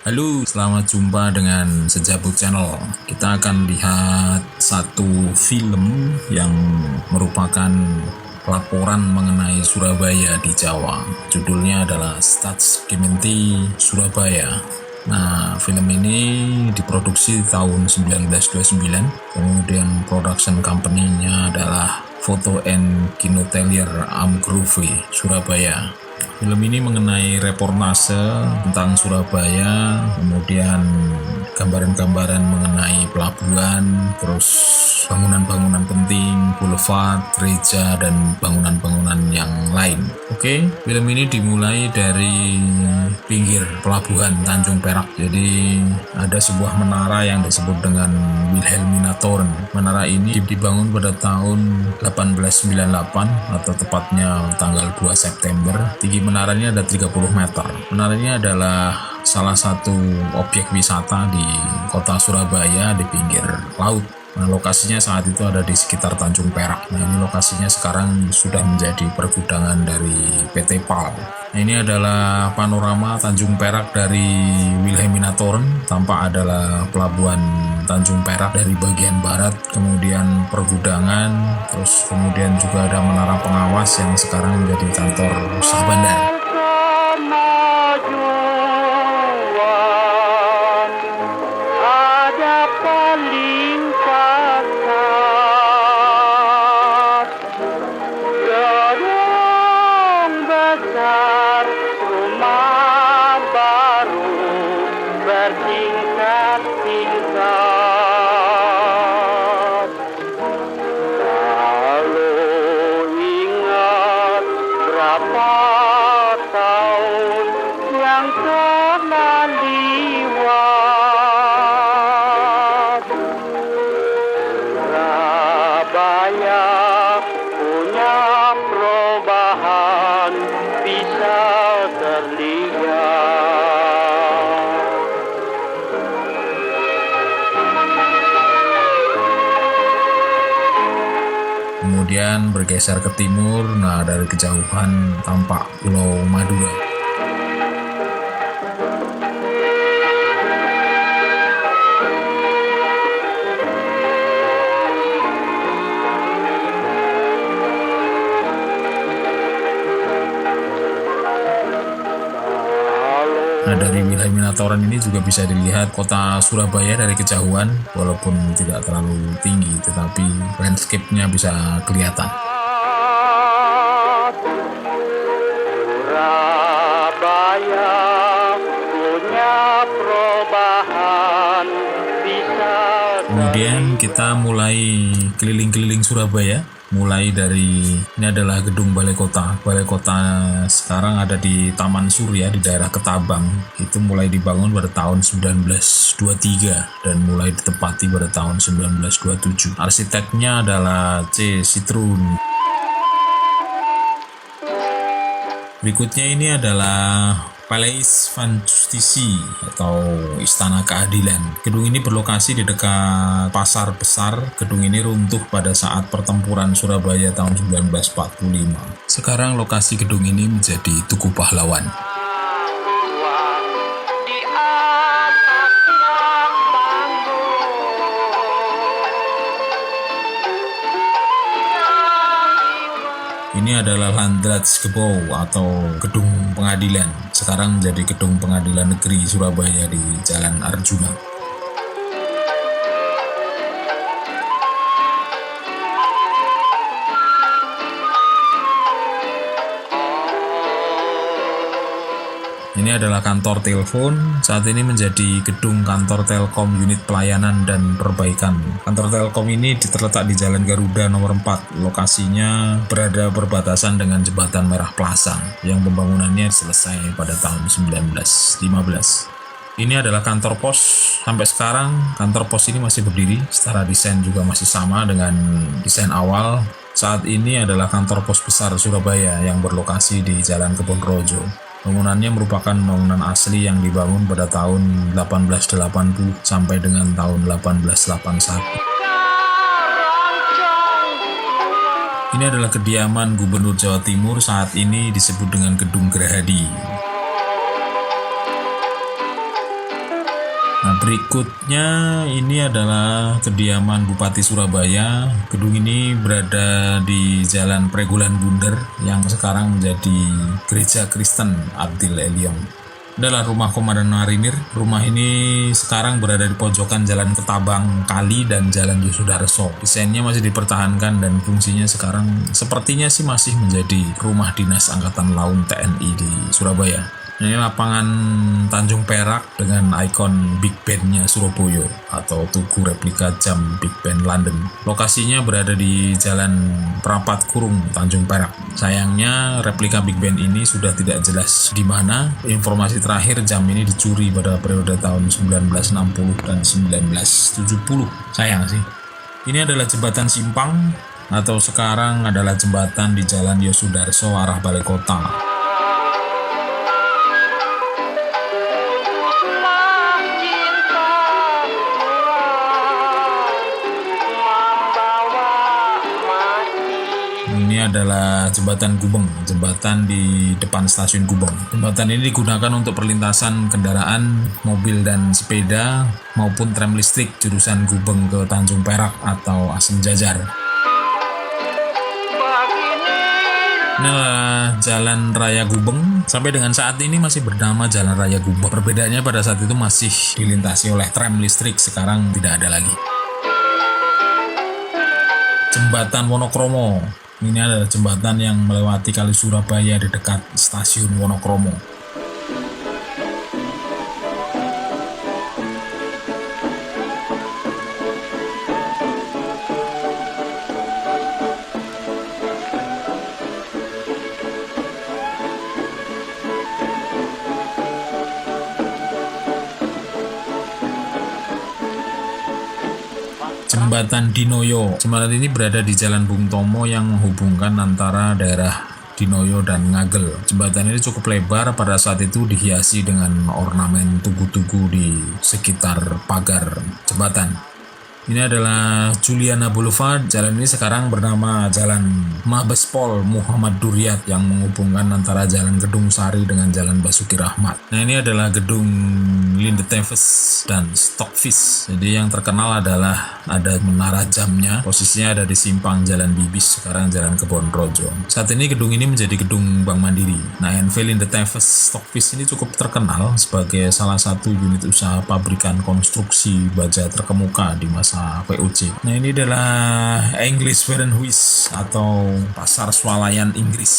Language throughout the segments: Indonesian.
Halo, selamat jumpa dengan Sejabut Channel. Kita akan lihat satu film yang merupakan laporan mengenai Surabaya di Jawa. Judulnya adalah Stadsgemeente Surabaya. Nah, film ini diproduksi tahun 1929. Kemudian production company-nya adalah Foto and Kinotelier Amgrove Surabaya. Film ini mengenai reportase tentang Surabaya, kemudian gambaran-gambaran mengenai pelabuhan, terus bangunan-bangunan penting, boulevard, gereja, dan bangunan-bangunan yang lain. Oke, film ini dimulai dari pinggir pelabuhan Tanjung Perak. Jadi ada sebuah menara yang disebut dengan Wilhelminatoren. Menara ini dibangun pada tahun 1898 atau tepatnya tanggal 2 September. Tinggi menaranya ada 30 meter. Menaranya adalah salah satu objek wisata di kota Surabaya di pinggir laut. Nah, lokasinya saat itu ada di sekitar Tanjung Perak. Nah, ini lokasinya sekarang sudah menjadi pergudangan dari PT PAL. Nah, ini adalah panorama Tanjung Perak dari Wilhelminatoren. Tampak adalah pelabuhan Tanjung Perak dari bagian barat, kemudian pergudangan, terus kemudian juga ada menara pengawas yang sekarang menjadi kantor Syah Bandar. Kemudian bergeser ke timur, nah dari kejauhan tampak Pulau Madura. Nah, dari Wilhelminatoren ini juga bisa dilihat kota Surabaya dari kejauhan, walaupun tidak terlalu tinggi, tetapi landscape-nya bisa kelihatan. Surabaya punya perubahan bisa. Kemudian kita mulai keliling-keliling Surabaya. Mulai dari, ini adalah gedung Balai Kota. Balai Kota sekarang ada di Taman Surya di daerah Ketabang. Itu mulai dibangun pada tahun 1923 dan mulai ditempati pada tahun 1927. Arsiteknya adalah C. Citroen. Berikutnya ini adalah Paleis van Justitie atau Istana Keadilan. Gedung ini berlokasi di dekat Pasar Besar. Gedung ini runtuh pada saat pertempuran Surabaya tahun 1945. Sekarang lokasi gedung ini menjadi Tugu Pahlawan. Ini adalah Landratsgebouw atau Gedung Pengadilan. Sekarang menjadi Gedung Pengadilan Negeri Surabaya di Jalan Arjuna. Ini adalah kantor telepon. Saat ini menjadi gedung kantor Telkom unit pelayanan dan perbaikan. Kantor Telkom ini terletak di Jalan Garuda nomor 4. Lokasinya berada berbatasan dengan Jembatan Merah Plaza yang pembangunannya selesai pada tahun 1915. Ini adalah kantor pos. Sampai sekarang kantor pos ini masih berdiri. Secara desain juga masih sama dengan desain awal. Saat ini adalah kantor pos besar Surabaya yang berlokasi di Jalan Kebonrojo. Bangunannya merupakan bangunan asli yang dibangun pada tahun 1880 sampai dengan tahun 1881. Ini adalah kediaman Gubernur Jawa Timur, saat ini disebut dengan Gedung Gerahadi. Berikutnya ini adalah kediaman Bupati Surabaya. Gedung ini berada di Jalan Pregulan Bunder yang sekarang menjadi Gereja Kristen Abdil Eliong. Adalah rumah Komandan Marinir. Rumah ini sekarang berada di pojokan Jalan Ketabang Kali dan Jalan Yosudarso. Desainnya masih dipertahankan dan fungsinya sekarang sepertinya sih masih menjadi rumah dinas Angkatan Laut TNI di Surabaya. Ini lapangan Tanjung Perak dengan ikon Big Ben-nya Surabaya atau tugu replika jam Big Ben London. Lokasinya berada di Jalan Perapat Kurung, Tanjung Perak. Sayangnya replika Big Ben ini sudah tidak jelas di mana. Informasi terakhir jam ini dicuri pada periode tahun 1960 dan 1970. Sayang sih. Ini adalah jembatan Simpang atau sekarang adalah jembatan di Jalan Yosudarso arah Balai Kota. Ini adalah jembatan Gubeng, jembatan di depan stasiun Gubeng. Jembatan ini digunakan untuk perlintasan kendaraan, mobil dan sepeda maupun tram listrik jurusan Gubeng ke Tanjung Perak atau Asem Jajar. Ini adalah Jalan Raya Gubeng. Sampai dengan saat ini masih bernama Jalan Raya Gubeng. Perbedaannya pada saat itu masih dilintasi oleh tram listrik, sekarang tidak ada lagi. Jembatan Wonokromo. Ini adalah jembatan yang melewati Kali Surabaya di dekat stasiun Wonokromo. Jembatan Dinoyo. Jembatan ini berada di Jalan Bung Tomo yang menghubungkan antara daerah Dinoyo dan Ngagel. Jembatan ini cukup lebar, pada saat itu dihiasi dengan ornamen tugu-tugu di sekitar pagar jembatan. Ini adalah Juliana Boulevard. Jalan ini sekarang bernama Jalan Mabespol Muhammad Duryat yang menghubungkan antara Jalan Gedung Sari dengan Jalan Basuki Rahmat. Nah, ini adalah gedung Linde Teves dan Stockfish. Jadi yang terkenal adalah ada menara jamnya. Posisinya ada di simpang Jalan Bibis, sekarang Jalan Kebon Rojo. Saat ini gedung ini menjadi gedung Bank Mandiri. Nah, NV Linde Teves Stockfish ini cukup terkenal sebagai salah satu unit usaha pabrikan konstruksi baja terkemuka di masa PUC. Nah, ini adalah English Warenhuis atau pasar swalayan Inggris.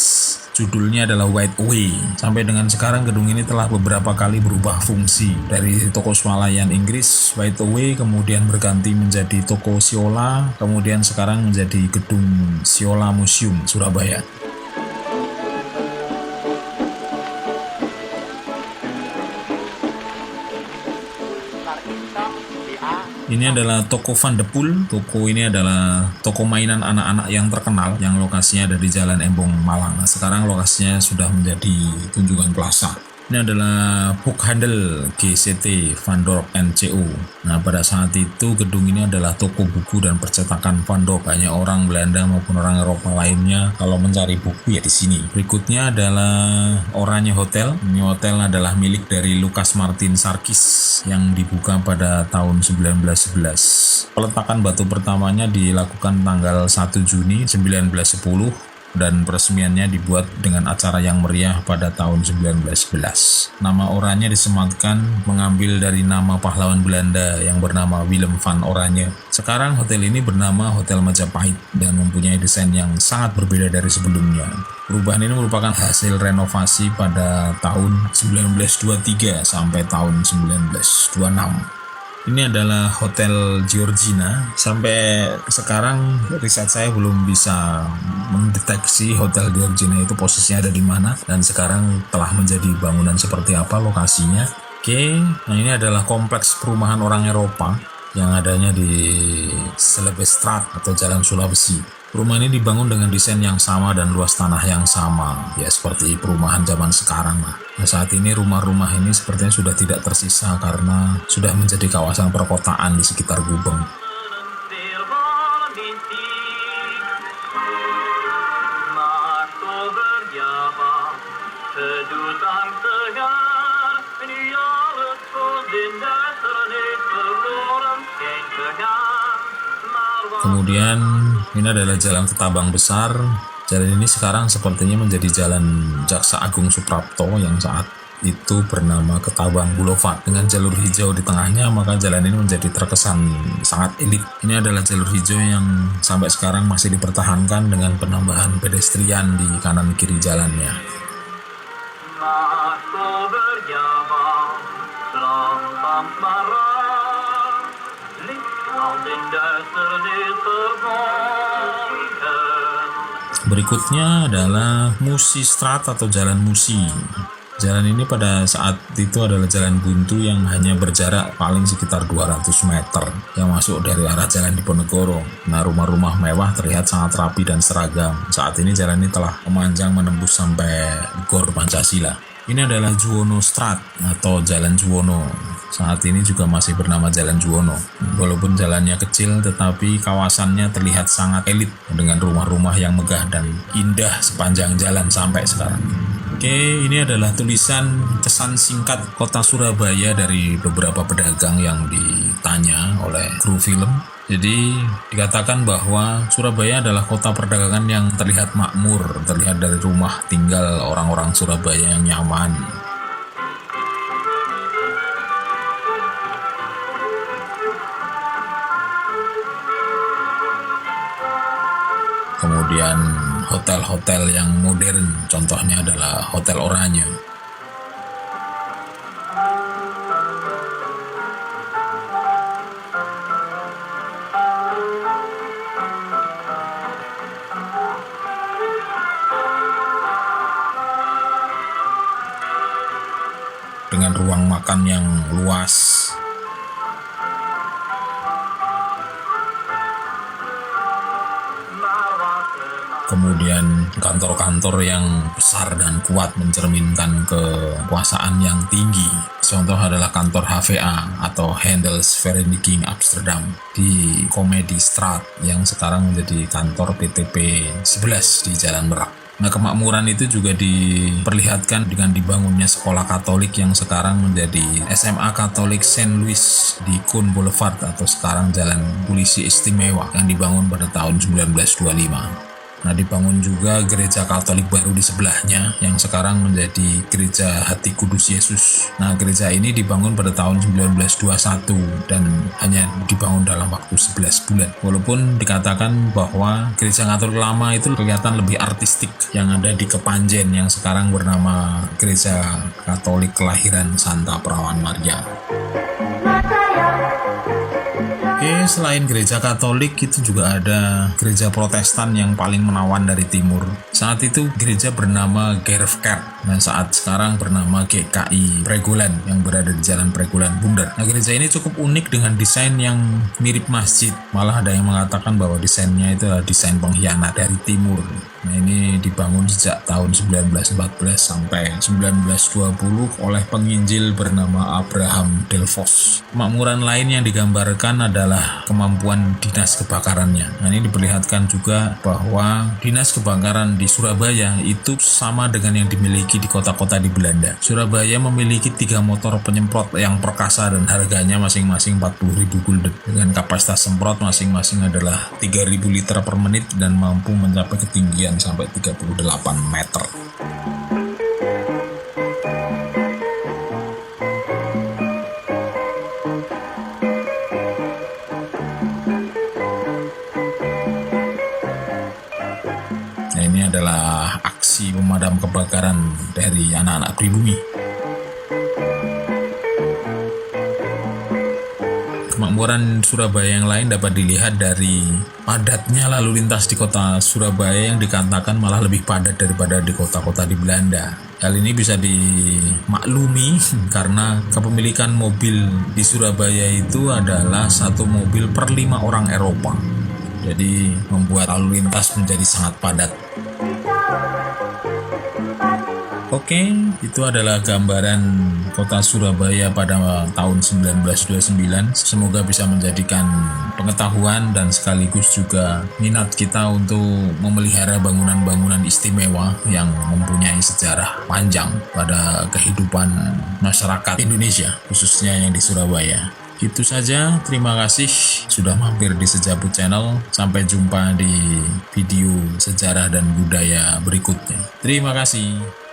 Judulnya adalah White Away. Sampai dengan sekarang gedung ini telah beberapa kali berubah fungsi. Dari toko swalayan Inggris, White Away, kemudian berganti menjadi toko Siola, kemudian sekarang menjadi gedung Siola Museum Surabaya. Ini adalah toko Van de Poel. Toko ini adalah toko mainan anak-anak yang terkenal yang lokasinya ada di Jalan Embong, Malang. Nah, sekarang lokasinya sudah menjadi Tunjungan Plaza. Ini adalah Boekhandel GCT Van Dorp NCO. Nah, pada saat itu gedung ini adalah toko buku dan percetakan Van Dorp. Banyak orang Belanda maupun orang Eropa lainnya kalau mencari buku ya di sini. Berikutnya adalah Oranye Hotel. Ini hotel adalah milik dari Lucas Martin Sarkis yang dibuka pada tahun 1911. Peletakan batu pertamanya dilakukan tanggal 1 Juni 1910. Dan peresmiannya dibuat dengan acara yang meriah pada tahun 1911. Nama Oranye disematkan mengambil dari nama pahlawan Belanda yang bernama Willem van Oranje. Sekarang hotel ini bernama Hotel Majapahit dan mempunyai desain yang sangat berbeda dari sebelumnya. Perubahan ini merupakan hasil renovasi pada tahun 1923 sampai tahun 1926. Ini adalah Hotel Georgina. Sampai sekarang riset saya belum bisa mendeteksi Hotel Georgina itu posisinya ada di mana dan sekarang telah menjadi bangunan seperti apa lokasinya. Oke, nah ini adalah kompleks perumahan orang Eropa yang adanya di Selebestraat atau Jalan Sulawesi. Rumah ini dibangun dengan desain yang sama dan luas tanah yang sama, ya seperti perumahan zaman sekarang lah. Nah, saat ini rumah-rumah ini sepertinya sudah tidak tersisa karena sudah menjadi kawasan perkotaan di sekitar Gubeng. Sedutan segar, ini ya letkos dinda serene. Kemudian ini adalah Jalan Ketabang Besar. Jalan ini sekarang sepertinya menjadi Jalan Jaksa Agung Suprapto yang saat itu bernama Ketabang Boulevard. Dengan jalur hijau di tengahnya, maka jalan ini menjadi terkesan sangat elit. Ini adalah jalur hijau yang sampai sekarang masih dipertahankan dengan penambahan pedestrian di kanan kiri jalannya. Berikutnya adalah Musi Strat atau Jalan Musi. Jalan ini pada saat itu adalah jalan buntu yang hanya berjarak paling sekitar 200 meter yang masuk dari arah Jalan Diponegoro. Nah, rumah-rumah mewah terlihat sangat rapi dan seragam. Saat ini jalan ini telah memanjang menembus sampai Gor Pancasila. Ini adalah Juwono Strat atau Jalan Juwono. Saat ini juga masih bernama Jalan Juwono. Walaupun jalannya kecil, tetapi kawasannya terlihat sangat elit dengan rumah-rumah yang megah dan indah sepanjang jalan sampai sekarang. Oke, ini adalah tulisan kesan singkat kota Surabaya dari beberapa pedagang yang ditanya oleh kru film. Jadi dikatakan bahwa Surabaya adalah kota perdagangan yang terlihat makmur, terlihat dari rumah tinggal orang-orang Surabaya yang nyaman. Kemudian hotel-hotel yang modern, contohnya adalah Hotel Oranye. Dengan ruang makan yang luas. Kemudian kantor-kantor yang besar dan kuat mencerminkan kekuasaan yang tinggi. Contoh adalah kantor HVA atau Handelsvereniging Amsterdam di Comedy Straat yang sekarang menjadi kantor PTP 11 di Jalan Merak. Nah, kemakmuran itu juga diperlihatkan dengan dibangunnya sekolah Katolik yang sekarang menjadi SMA Katolik Saint Louis di Koen Boulevard atau sekarang Jalan Polisi Istimewa yang dibangun pada tahun 1925. Nah, dibangun juga gereja Katolik baru di sebelahnya yang sekarang menjadi Gereja Hati Kudus Yesus. Nah, gereja ini dibangun pada tahun 1921 dan hanya dibangun dalam waktu 11 bulan. Walaupun dikatakan bahwa gereja Katolik lama itu kelihatan lebih artistik yang ada di Kepanjen yang sekarang bernama Gereja Katolik Kelahiran Santa Perawan Maria. Selain gereja Katolik, itu juga ada gereja Protestan yang paling menawan dari timur. Saat itu gereja bernama Gerfkerk, dan saat sekarang bernama GKI Pregolan yang berada di Jalan Pregolan Bundar. Nah, gereja ini cukup unik dengan desain yang mirip masjid. Malah ada yang mengatakan bahwa desainnya itu adalah desain pengkhianat dari timur. Nah, ini dibangun sejak tahun 1914 sampai 1920 oleh penginjil bernama Abraham Delfos. Makmuran lain yang digambarkan adalah kemampuan dinas kebakarannya. Nah, ini diperlihatkan juga bahwa dinas kebakaran di Surabaya itu sama dengan yang dimiliki di kota-kota di Belanda. Surabaya memiliki 3 motor penyemprot yang perkasa dan harganya masing-masing 40.000 gulden. Dengan kapasitas semprot masing-masing adalah 3.000 liter per menit dan mampu mencapai ketinggian sampai 38 meter. Nah, ini adalah aksi pemadam kebakaran dari anak-anak pribumi. Kemakmuran Surabaya yang lain dapat dilihat dari padatnya lalu lintas di kota Surabaya yang dikatakan malah lebih padat daripada di kota-kota di Belanda. Hal ini bisa dimaklumi karena kepemilikan mobil di Surabaya itu adalah 1 mobil per 5 orang Eropa. Jadi membuat lalu lintas menjadi sangat padat. Oke, itu adalah gambaran kota Surabaya pada tahun 1929. Semoga bisa menjadikan pengetahuan dan sekaligus juga minat kita untuk memelihara bangunan-bangunan istimewa yang mempunyai sejarah panjang pada kehidupan masyarakat Indonesia, khususnya yang di Surabaya. Itu saja, terima kasih sudah mampir di Sejabut Channel. Sampai jumpa di video sejarah dan budaya berikutnya. Terima kasih.